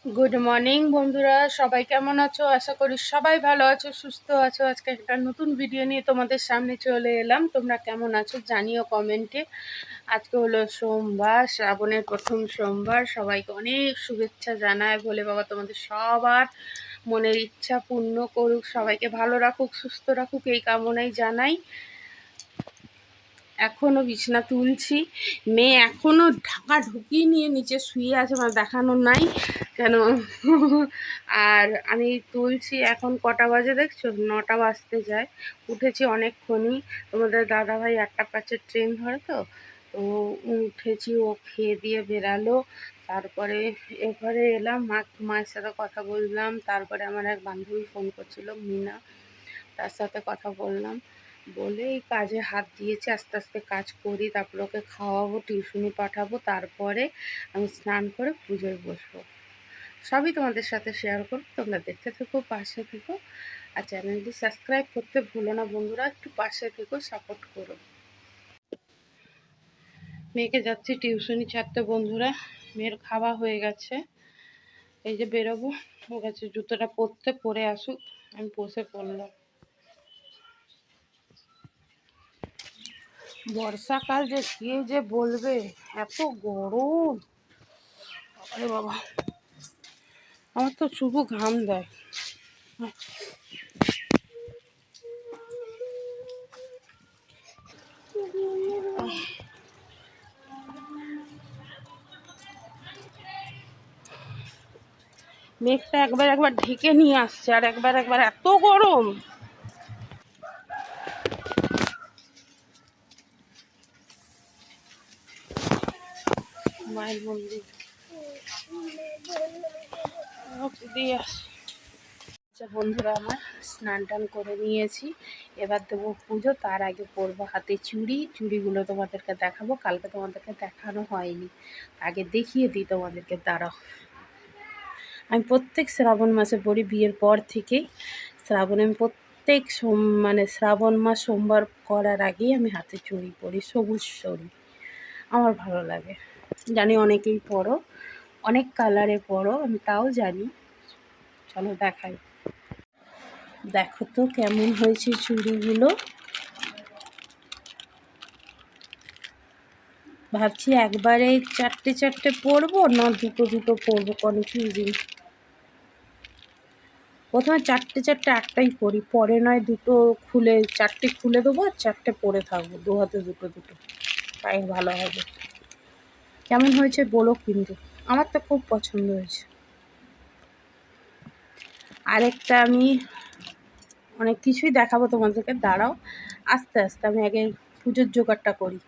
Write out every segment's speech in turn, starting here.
Good morning বন্ধুরা, সবাই কেমন আছো? আশা করি সবাই ভালো আছো, সুস্থ আছো। আজকে একটা নতুন ভিডিও নিয়ে তোমাদের সামনে চলে এলাম। তোমরা কেমন আছো জানিও কমেন্টে। আজকে হলো সোমবার, শ্রাবণের প্রথম সোমবার। সবাইকে অনেক শুভেচ্ছা জানায়। ভোলে বাবা তোমাদের সবার মনের ইচ্ছা পূর্ণ করুক, সবাইকে ভালো রাখুক, সুস্থ রাখুক, এই কামনাই জানাই। এখনও বিছানা তুলছি। মেয়ে এখনও ঢাকা ঢুকিয়ে নিয়ে নিচে শুয়ে আছে, আমার দেখানো নাই কেন। আর আমি তুলছি। এখন কটা বাজে দেখছো? 9টা বাজতে যায়। উঠেছি অনেকক্ষণই। তোমাদের দাদাভাই 8টা 5-এর ট্রেন ধরে, তো উঠেছি। ও খেয়ে দিয়ে বেরালো। তারপরে এবারে এলাম, মায়ের সাথে কথা বললাম। তারপরে আমার এক বান্ধবী ফোন করছিল, মিনা, তার সাথে কথা বললাম। বলে এই কাজে হাত দিয়েছি, আস্তে আস্তে কাজ করি, তারপরে ওকে খাওয়াবো, টিউশনি পাঠাবো, তারপরে আমি স্নান করে পুজোয় বসবো। সবই তোমাদের সাথে শেয়ার করবো। তোমরা দেখতে থেকো, পাশে থেকো। আর চ্যানেলটি সাবস্ক্রাইব করতে ভুলো না বন্ধুরা, একটু পাশে থেকো, সাপোর্ট করো। মেয়েকে যাচ্ছি টিউশনি ছাড়তে বন্ধুরা। মেয়ের খাওয়া হয়ে গেছে, এই যে বেরোবো। ও গেছে জুতোটা পরে আসুক, আমি বসে পড়লাম। বর্ষাকাল যে কে যে বলবে, এত গরম। আরে বাবা, আমার তো শুধু ঘাম দেয়। মেঘটা একবার একবার ঢেকে নিয়ে আসছে, আর একবার একবার এত গরম। মায়ের মন্দির দিয়ে আসি। আচ্ছা বন্ধুরা, আমার স্নান টান করে নিয়েছি। এবার দেবো পুজো। তার আগে পরবো হাতে চুড়ি। চুড়িগুলো তোমাদেরকে দেখাবো, কালকে তোমাদেরকে দেখানো হয়নি, আগে দেখিয়ে দিই তোমাদেরকে। দাঁড়াও। আমি প্রত্যেক শ্রাবণ মাসে পড়ি, বিয়ের পর থেকেই শ্রাবণে আমি প্রত্যেক মানে শ্রাবণ মাস সোমবার করার আগেই আমি হাতে চুড়ি পরি, সবুজ চুড়ি। আমার ভালো লাগে। জানি অনেকেই পরো, অনেক কালারে পরো, আমি তাও জানি। চলো দেখাই। দেখো তো কেমন হয়েছে চুড়িগুলো। ভাবছি একবারে 4টে পরবো না দুটো পরবো, কনফিউজিং। প্রথমে 4টে একটাই পরি, পরে নয় দুটো খুলে 4টে খুলে দেবো, আর 4টে পরে থাকবো, দু হাতে দুটো। তাই ভালো হবে। কেমন হয়েছে বলো কিন্তু, আমার তো খুব পছন্দ হয়েছে। আরেকটা আমি অনেক কিছুই দেখাবো তোমাদেরকে, দাঁড়াও। আস্তে আস্তে আমি আগে পুজোর জোগাড়টা করি।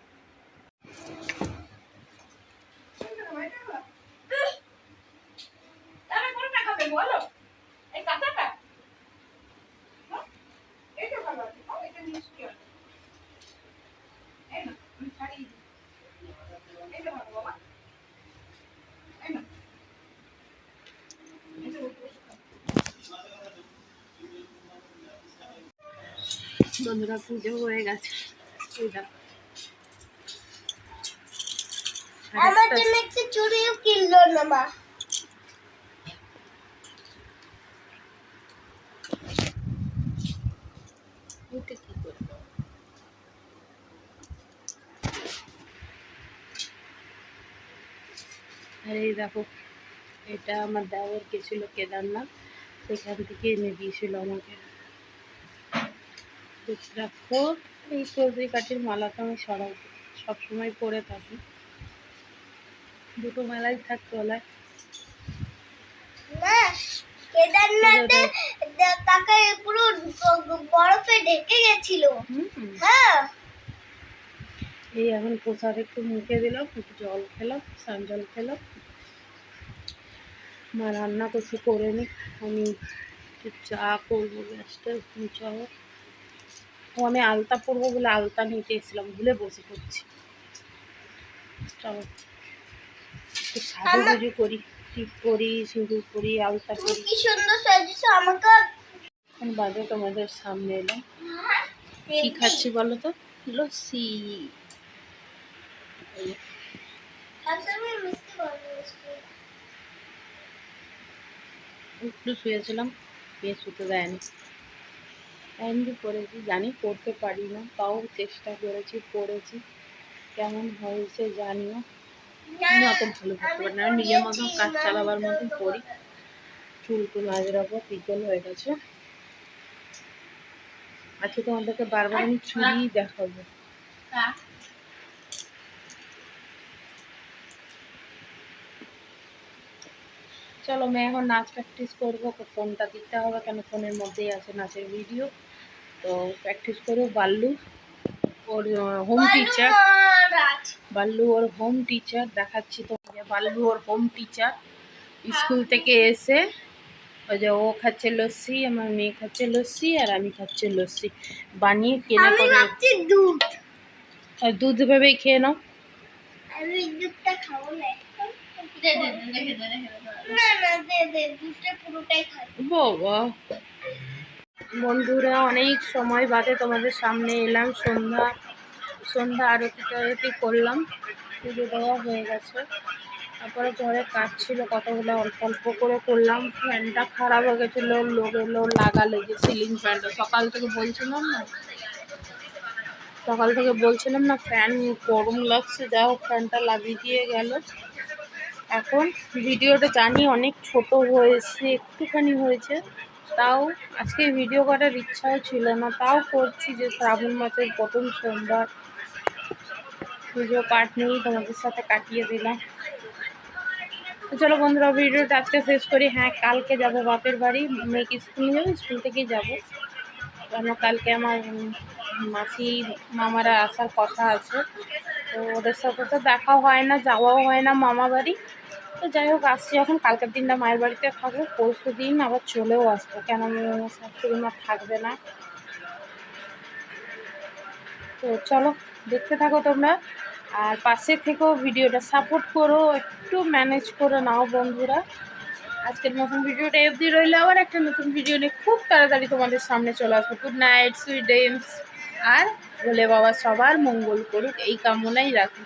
বন্ধুরা, পুজো হয়ে গেছে। আমার জন্য একটা চুড়িও কিনলো না মা। আর এই দেখো, এটা আমার দেওয়ার গেছিলো কেদারনাথ, সেখান থেকে এনে দিয়েছিল আমাকে। দেখো, এই সবজি কাঠির মালা তো আমি সবসময় পরে থাকি। দুটো মেলাই থাকতে হলে। কেদারনাথে তাকে পুরো বরফে ঢেকে গেছিল। হ্যাঁ, এই এখন প্রসাদ একটু মুখে দিলাম, একটু জল খেলাম, স্নান জল খেলাম। মা রান্না কিছু করে নি, আমি একটু চা করবো, গ্যাসটা মুছাবো। আমি আলতা পরবো বলে আলতা নিতে এসেছিলাম, ভুলে বসে পড়ছি। চলো একটু সাজুগুজু করি, টিপ করি, সিঁদুর করি, আলতা করি। কি সুন্দর সাজিয়েছো আমাকে। এখন বাজে তোমাদের সামনে এলাম। কি খাচ্ছি বলো তো? লস্যি। একটু শুয়েছিলাম, মেয়ে শুতে দেয়নি। এমনি করেছি, জানি করতে পারি না, তাও চেষ্টা করেছি, পড়েছি। কেমন হয়েছে জানিও। আমি অত ভালো করতে পারি না, আমি নিজের মতন কাজ চালাবার মতন করি। চুল টুল আজরাবো, বিকেল হয়ে গেছে। আজকে তোমাদেরকে বারবার আমি চুড়ি দেখাবো। চলো, মেয়ে এখন নাচ প্র্যাকটিস করবো, ফোনটা দিতে হবে, কেন ফোনের মধ্যেই আছে নাচের ভিডিও। তো প্র্যাকটিস করবো। বাল্লু ওর হোম টিচার, বাল্লু ওর হোম টিচার দেখাচ্ছি তো। বাল্লু ওর হোম টিচার স্কুল থেকে এসে ওই যে ও খাচ্ছে লস্যি, আমার মেয়ে খাচ্ছে লস্যি, আর আমি খাচ্ছি লস্যি বানিয়ে কেনা করে। দুধ, দুধ ভেবেই খেয়ে নাও। আমি দুধটা খাবো না। না না, দে দুধটা পুরোটাই খাই। বাবা, বন্ধুরা অনেক সময় বাদে তোমাদের সামনে এলাম। সন্ধ্যা আরতি করলাম, পুজো দেওয়া হয়ে গেছে। তারপরে ঘরে কাজ ছিল কতগুলো, অল্প অল্প করে করলাম। ফ্যানটা খারাপ হয়ে গেছিলো, লোক এলো লাগালো, যে সিলিং ফ্যানটা সকাল থেকে বলছিলাম না ফ্যান গরম লাগছে, যাই হোক ফ্যানটা লাগিয়ে দিয়ে গেল। এখন ভিডিওটা জানি অনেক ছোট হয়েছে, একটুখানি হয়েছে, তাও আজকে ভিডিও করার ইচ্ছাও ছিল না, তাও করছি। যে শ্রাবণ মাসের প্রথম সোমবার, পুজো পাঠ নিয়েই তোমাদের সাথে কাটিয়ে দিলাম। তো চলো বন্ধুরা, ভিডিওটা আজকে শেষ করি। হ্যাঁ, কালকে যাব বাপের বাড়ি, মেয়েকে স্কুল নিয়ে যাবো, স্কুল থেকেই যাবো। কেন কালকে আমার মাসি মামারা আসার কথা আছে, তো ওদের সাথে তো দেখাও হয় না, যাওয়াও হয় না মামা বাড়ি। তো যাই হোক, আসছি এখন। কালকের দিনটা মায়ের বাড়িতে থাকবো, পরশু দিন আবার চলেও আসবো, কেন শাশুড়ি মা থাকবে না। তো চলো, দেখতে থাকো তোমরা, আর পাশে থেকেও ভিডিওটা সাপোর্ট করো, একটু ম্যানেজ করে নাও বন্ধুরা। আজকের মতন ভিডিওটা অবধি রইলে, আবার একটা নতুন ভিডিও নিয়ে খুব তাড়াতাড়ি তোমাদের সামনে চলে আসবো। গুড নাইট, সুইট ড্রিমস, আর ভোলে বাবা সবার মঙ্গল করুক এই কামনাই রাখি।